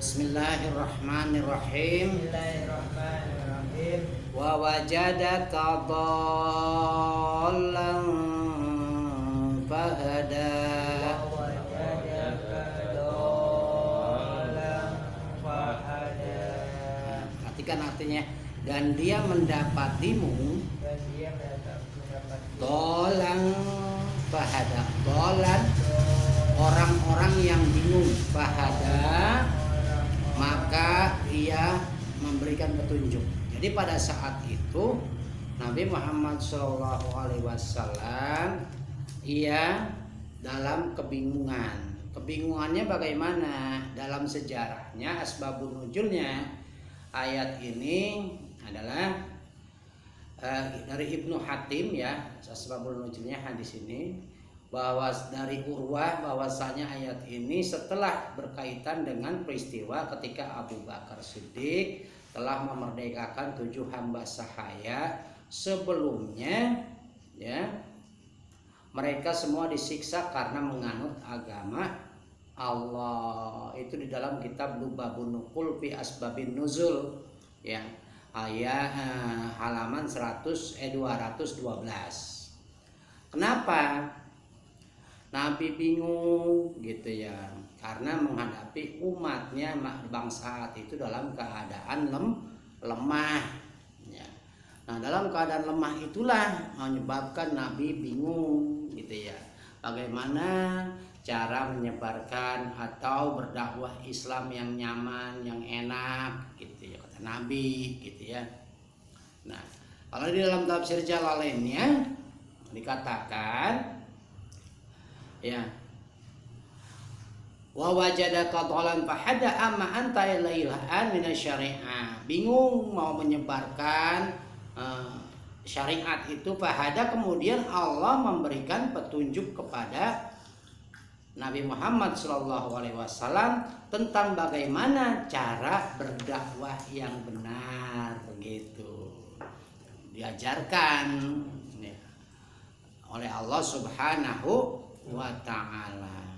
Bismillahirrahmanirrahim. Bismillahirrahmanirrahim. Wa wajadaka dhallan fahada. Wa wajadaka dhallan fahada. Perhatikan artinya. Dan dia mendapatimu Dan dia mendapat dhallan fahada. Dhallan orang-orang yang bingung, fahada maka ia memberikan petunjuk. Jadi pada saat itu Nabi Muhammad SAW ia dalam kebingungan. Kebingungannya bagaimana? Dalam sejarahnya, asbabun nuzulnya ayat ini adalah dari Ibnu Hatim ya, asbabun nuzulnya hadis ini, bahwa dari Urwah bahwasanya ayat ini setelah berkaitan dengan peristiwa ketika Abu Bakar Siddiq telah memerdekakan 7 hamba sahaya. Sebelumnya ya, mereka semua disiksa karena menganut agama Allah. Itu di dalam kitab Lubabun Nuqul fi Asbabin Nuzul ya, ayat halaman 212. Kenapa Nabi bingung gitu ya, karena menghadapi umatnya bangsa saat itu dalam keadaan lemah ya. Nah, dalam keadaan lemah itulah menyebabkan Nabi bingung gitu ya, bagaimana cara menyebarkan atau berdakwah Islam yang nyaman, yang enak gitu ya, kata Nabi gitu ya. Nah, kalau di dalam tafsir Jalalainnya dikatakan ya, wa wajadaka dhalan fahada amma anta ilaihan minasyari'ah. Bingung mau menyebarkan syariat itu, fahada kemudian Allah memberikan petunjuk kepada Nabi Muhammad SAW tentang bagaimana cara berdakwah yang benar gitu. Diajarkan ya, oleh Allah Subhanahu wa ta'ala.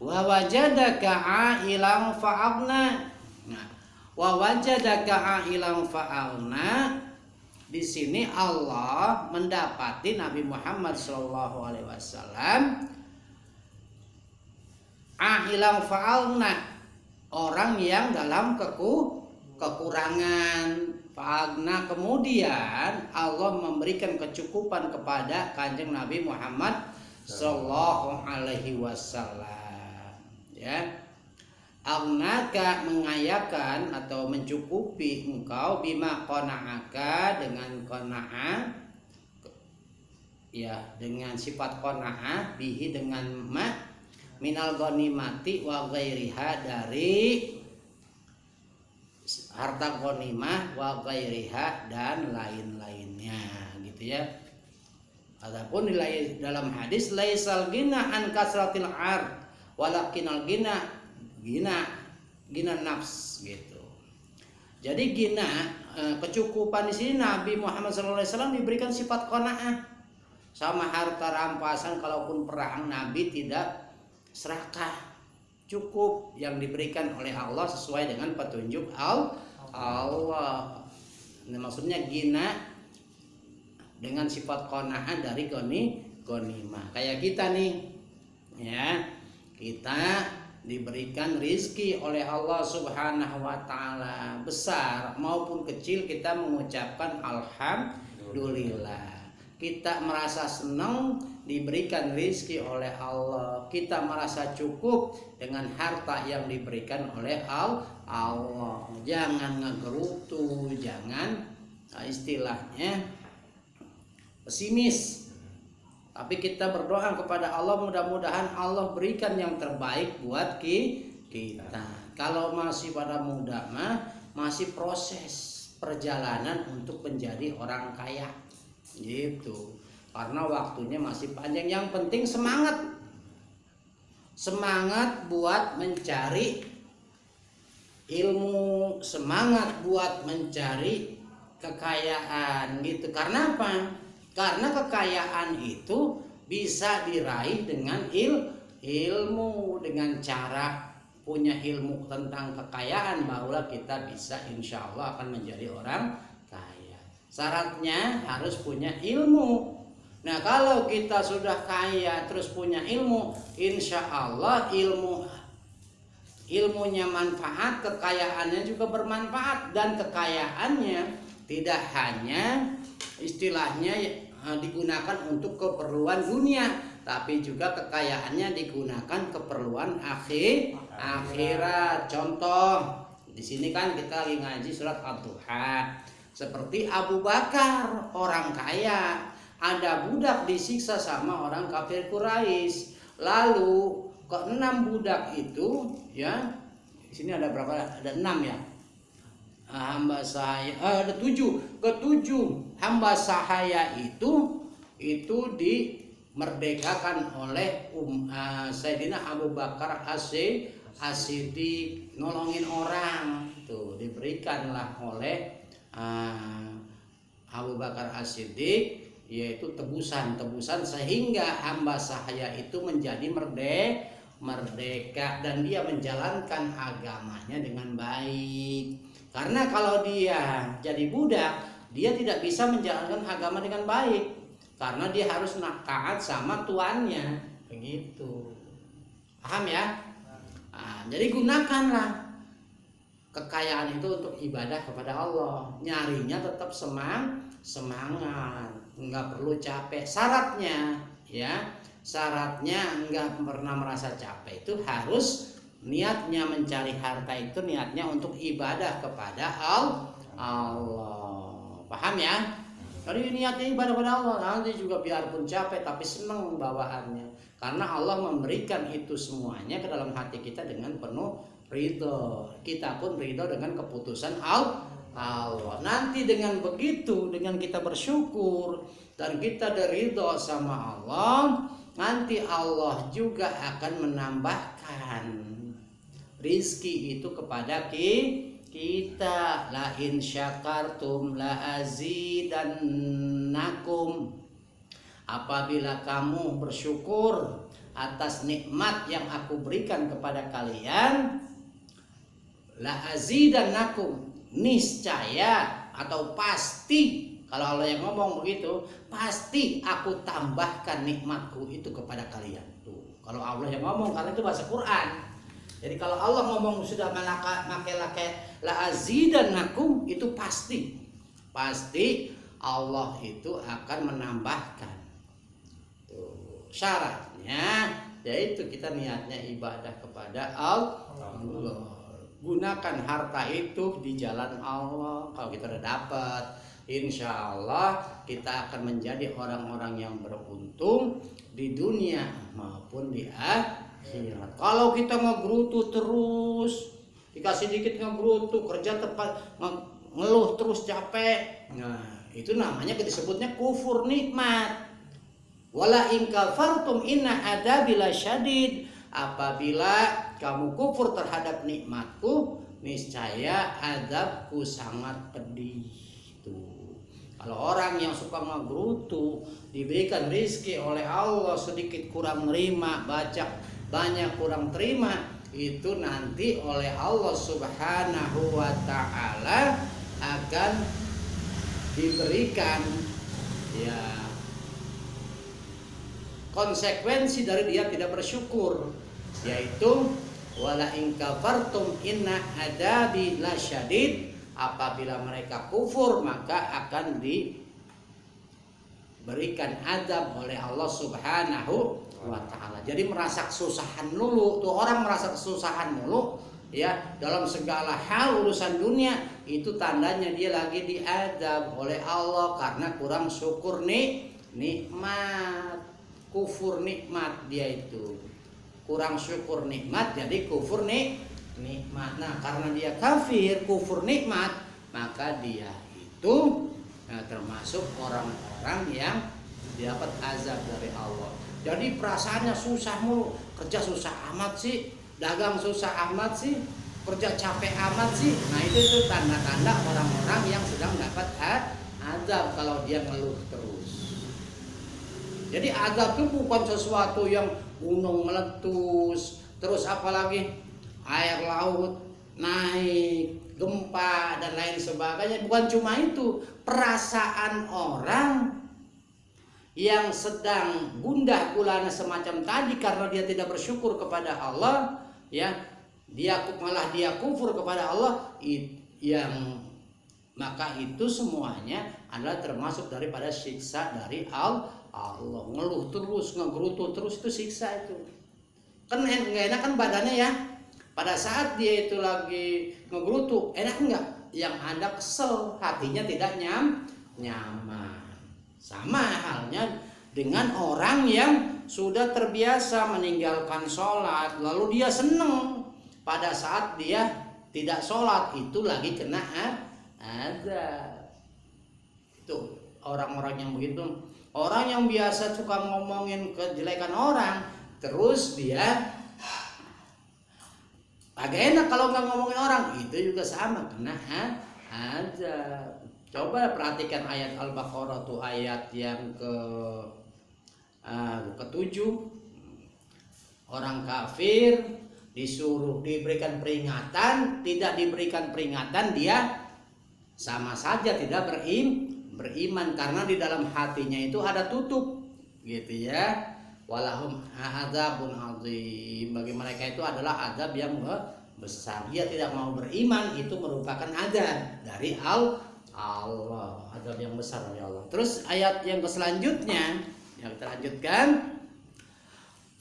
Wa wajadaka a'ilan fa'agna. Nah, wa wajadaka a'ilan fa'agna, di sini Allah mendapati Nabi Muhammad SAW a'ilan fa'agna, orang yang dalam kekurangan. Fa'agna, kemudian Allah memberikan kecukupan kepada Kanjeng Nabi Muhammad Sallallahu alaihi wasallam ya. Aghnaka, mengayakan atau mencukupi engkau, bima qana'aka, dengan qana'ah ya, dengan sifat qana'ah, bihi dengan ma, minal ghanimati wa ghairiha, dari harta ghanimah, wa ghairiha, dan lain-lainnya gitu ya. Adapun dalam hadis laisal gina an kasratil ar walakinal gina nafs gitu. Jadi gina, kecukupan di sini Nabi Muhammad SAW diberikan sifat qanaah. Sama harta rampasan kalaupun perang, Nabi tidak serakah, cukup yang diberikan oleh Allah sesuai dengan petunjuk Allah. Nah, maksudnya gina dengan sifat qanaah dari ghanimah. Kayak kita nih ya, kita diberikan rizki oleh Allah Subhanahu wa ta'ala, besar maupun kecil, kita mengucapkan alhamdulillah. Kita merasa senang diberikan rizki oleh Allah, kita merasa cukup dengan harta yang diberikan oleh Allah. Jangan ngegerutu, jangan istilahnya pesimis, tapi kita berdoa kepada Allah, mudah-mudahan Allah berikan yang terbaik buat kita. Kalau masih pada muda mah masih proses perjalanan untuk menjadi orang kaya gitu, karena waktunya masih panjang. Yang penting semangat buat mencari ilmu, semangat buat mencari kekayaan gitu. Karena apa? Karena kekayaan itu bisa diraih dengan ilmu, dengan cara punya ilmu tentang kekayaan, barulah kita bisa insya Allah akan menjadi orang kaya. Syaratnya harus punya ilmu. Nah kalau kita sudah kaya terus punya ilmu, insya Allah ilmunya manfaat, kekayaannya juga bermanfaat, dan kekayaannya tidak hanya istilahnya digunakan untuk keperluan dunia, tapi juga kekayaannya digunakan keperluan akhirat. Contoh di sini kan kita lagi ngaji surat Ad-Duha. Seperti Abu Bakar, orang kaya, ada budak disiksa sama orang kafir Quraisy. Lalu keenam budak itu, ya, di sini ada berapa? Ada 6 ya. Hamba saya ada 7. Ketujuh hamba sahaya itu dimerdekakan oleh Sayyidina Abu Bakar As-Siddiq, nolongin orang tuh, diberikanlah oleh Abu Bakar As-Siddiq yaitu tebusan sehingga hamba sahaya itu menjadi merdeka dan dia menjalankan agamanya dengan baik. Karena kalau dia jadi budak, dia tidak bisa menjalankan agama dengan baik karena dia harus taat sama tuannya, begitu. Paham ya? Nah, jadi gunakanlah kekayaan itu untuk ibadah kepada Allah. Nyarinya tetap semangat, nggak perlu capek. Syaratnya nggak pernah merasa capek, itu harus niatnya mencari harta itu niatnya untuk ibadah kepada Allah. Paham ya? Jadi niatnya ibadah kepada Allah, nanti juga biarpun capek tapi senang bawaannya, karena Allah memberikan itu semuanya ke dalam hati kita dengan penuh ridho. Kita pun ridho dengan keputusan Allah. Nanti dengan begitu, dengan kita bersyukur dan kita ridho sama Allah, nanti Allah juga akan menambahkan rizki itu kepada kita. La in syakartum la azidannakum. Apabila kamu bersyukur atas nikmat yang aku berikan kepada kalian, la azidannakum, niscaya atau pasti, kalau Allah yang ngomong begitu, pasti aku tambahkan nikmatku itu kepada kalian. Tuh, kalau Allah yang ngomong, karena itu bahasa Quran. Jadi kalau Allah ngomong sudah pakai la azidannakum, itu pasti Allah itu akan menambahkan. Tuh, syaratnya yaitu kita niatnya ibadah kepada Allah. Gunakan harta itu di jalan Allah. Kalau kita udah dapat, insya Allah kita akan menjadi orang-orang yang beruntung di dunia maupun di akhirat. Kalau kita ngegerutu terus, dikasih dikit ngegerutu, kerja tepat, ngeluh terus capek, nah itu namanya disebutnya kufur nikmat. Wala in kafartum inna adabi lasyadid. Apabila kamu kufur terhadap nikmatku, niscaya azabku sangat pedih. Tuh. Kalau orang yang suka ngegerutu, diberikan rizki oleh Allah sedikit kurang nerima, banyak kurang terima, itu nanti oleh Allah Subhanahu wa ta'ala akan diberikan ya konsekuensi dari dia tidak bersyukur, yaitu wala in kafartum inna adabi lasyadid. Apabila mereka kufur maka akan diberikan azab oleh Allah Subhanahu wa ta'ala. Jadi merasa kesusahan dulu, tuh orang merasa kesusahan dulu ya dalam segala hal urusan dunia, itu tandanya dia lagi diazab oleh Allah karena kurang syukur nikmat. Kufur nikmat dia itu, kurang syukur nikmat, jadi kufur nikmat. Nah karena dia kafir, kufur nikmat, maka dia itu termasuk orang-orang yang dapat azab dari Allah. Jadi perasaannya susah mulu, kerja susah amat sih, dagang susah amat sih, kerja capek amat sih. Nah itu tanda-tanda orang-orang yang sedang dapat azab kalau dia ngeluh terus. Jadi azab itu bukan sesuatu yang gunung meletus, terus apalagi air laut naik, gempa dan lain sebagainya. Bukan cuma itu, perasaan orang yang sedang gundah gulana semacam tadi karena dia tidak bersyukur kepada Allah, ya, dia kufur kepada Allah, yang maka itu semuanya adalah termasuk daripada siksa dari Allah. Ngeluh terus, ngegerutu terus, itu siksa itu. Kan nggak enak kan badannya ya. Pada saat dia itu lagi ngegerutu, enak nggak? Yang ada kesel, hatinya tidak nyaman. Sama halnya dengan orang yang sudah terbiasa meninggalkan sholat, lalu dia seneng pada saat dia tidak sholat, itu lagi kena azab. Itu orang-orang yang begitu. Orang yang biasa suka ngomongin kejelekan orang, terus dia agak enak kalau nggak ngomongin orang, itu juga sama kena azab. Coba perhatikan ayat Al-Baqarah tuh, ayat yang ke-7. Orang kafir disuruh diberikan peringatan, tidak diberikan peringatan, dia sama saja tidak beriman karena di dalam hatinya itu ada tutup, gitu ya. Walahum adzabun azim, bagi mereka itu adalah azab yang besar. Dia tidak mau beriman, itu merupakan azab dari Allah, azab yang besar dari Allah. Terus ayat yang selanjutnya yang kita lanjutkan,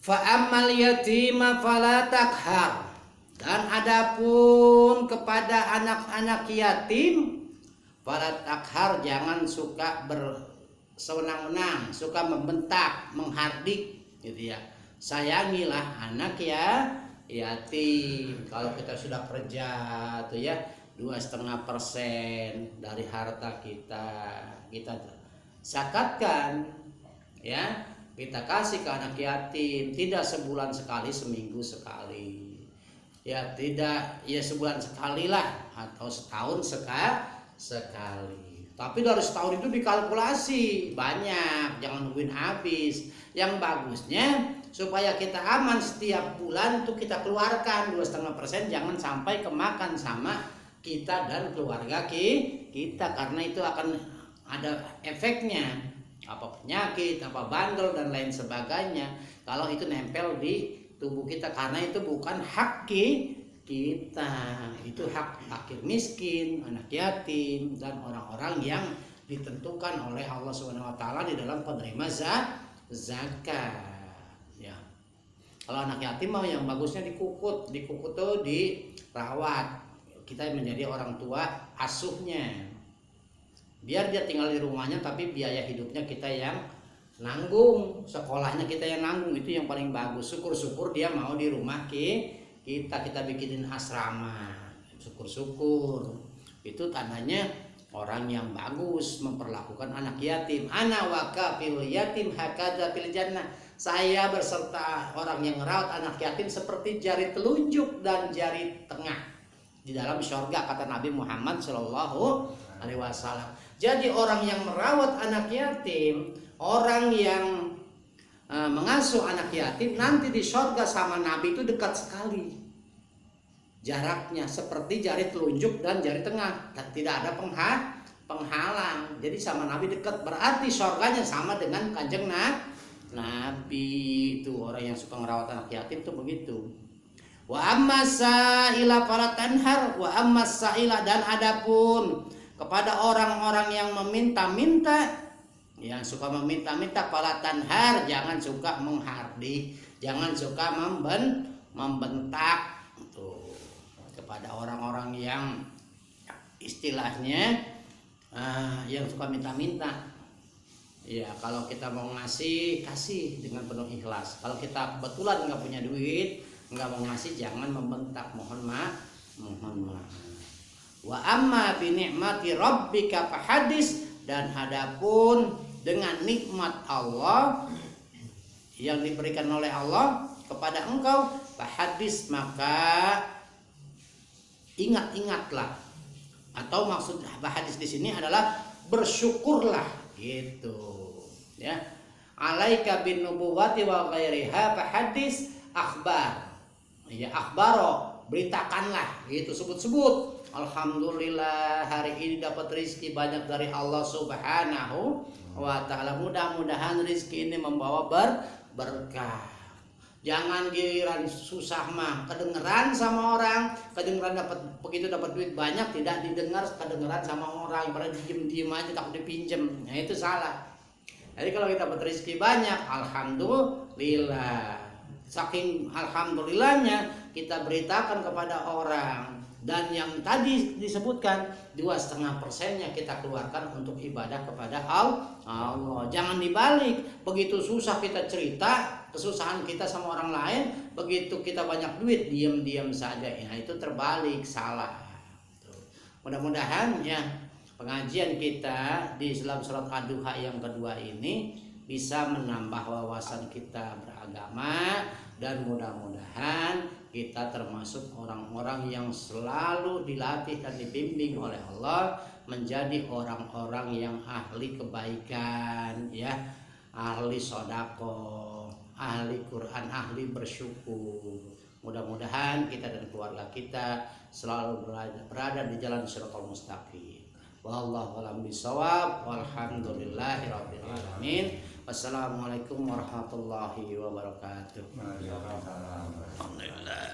fa ammal yatima fala takhar, dan adapun kepada anak-anak yatim, fala takhar, jangan suka bersewenang-wenang, suka membentak, menghardik, gitu ya. Sayangilah anak yatim. Kalau kita sudah kerja tuh ya, 2,5% dari harta kita zakatkan, ya, kita kasih ke anak yatim. Tidak sebulan sekali, seminggu sekali, ya, tidak ya sebulan sekali lah, atau setahun sekali. Tapi dari setahun itu dikalkulasi banyak, jangan nungguin habis. Yang bagusnya supaya kita aman, setiap bulan tuh kita keluarkan 2,5%, jangan sampai kemakan sama kita dan keluarga kita, karena itu akan ada efeknya, apa penyakit, apa bandel dan lain sebagainya kalau itu nempel di tubuh kita, karena itu bukan hak kita, itu hak fakir miskin, anak yatim, dan orang-orang yang ditentukan oleh Allah SWT di dalam penerima zakat, ya. Kalau anak yatim mau yang bagusnya dikukut tuh, dirawat, kita menjadi orang tua asuhnya, biar dia tinggal di rumahnya tapi biaya hidupnya kita yang nanggung, sekolahnya kita yang nanggung, itu yang paling bagus. Syukur-syukur dia mau di rumah kita bikinin asrama, syukur-syukur. Itu tandanya orang yang bagus memperlakukan anak yatim. Ana wa kafil yatim hakadza fil jannah, saya berserta orang yang merawat anak yatim seperti jari telunjuk dan jari tengah di dalam syurga, kata Nabi Muhammad SAW. Jadi orang yang merawat anak yatim, orang yang mengasuh anak yatim, nanti di syurga sama Nabi itu dekat sekali jaraknya, seperti jari telunjuk dan jari tengah, dan tidak ada penghalang. Jadi sama Nabi dekat, berarti syurganya sama dengan kanjeng Nabi. Itu orang yang suka merawat anak yatim tuh begitu. Wa ammas sa'ila fala tanhar, wa ammas sa'ila, dan adapun kepada orang-orang yang meminta-minta, yang suka meminta-minta, fala tanhar, jangan suka menghardik, jangan suka membentak tuh, kepada orang-orang yang istilahnya yang suka minta-minta. Ya, kalau kita mau ngasih, kasih dengan penuh ikhlas. Kalau kita kebetulan nggak punya duit, nggak mau ngasih, jangan membentak, mohon maaf. Wa amma bi ni'mati rabbika fahadis, dan hadapun dengan nikmat Allah yang diberikan oleh Allah kepada engkau, fahadis, maka ingat-ingatlah, atau maksud fahadis di sini adalah bersyukurlah, gitu ya. Alaika bin nubuwati wa ghairiha fahadis akhbar, ya, akhbaro, beritakanlah, itu sebut-sebut. Alhamdulillah hari ini dapat rezeki banyak dari Allah Subhanahu wa Ta'ala. Mudah-mudahan rezeki ini membawa berkah. Jangan giliran susah mah kedengeran sama orang, kedengeran begitu dapat duit banyak tidak didengar, kedengeran sama orang, ibarat diem aja takut dipinjem. Nah itu salah. Jadi kalau kita dapat rezeki banyak, alhamdulillah. Saking alhamdulillahnya kita beritakan kepada orang. Dan yang tadi disebutkan 2,5%-nya kita keluarkan untuk ibadah kepada Allah. Jangan dibalik, begitu susah kita cerita kesusahan kita sama orang lain, begitu kita banyak duit diam-diam saja. Nah itu terbalik, salah. Mudah-mudahan ya pengajian kita di dalam surat Ad-Duha yang kedua ini bisa menambah wawasan kita beragama, dan mudah-mudahan kita termasuk orang-orang yang selalu dilatih dan dibimbing oleh Allah menjadi orang-orang yang ahli kebaikan, ya, ahli sodako, ahli Quran, ahli bersyukur. Mudah-mudahan kita dan keluarga kita selalu berada di jalan Shiratal Mustaqim. Wallahu a'lam bishawab. Walhamdulillahirabbil alamin. Wassalamualaikum warahmatullahi wabarakatuh. Waalaikumsalam. Alhamdulillah.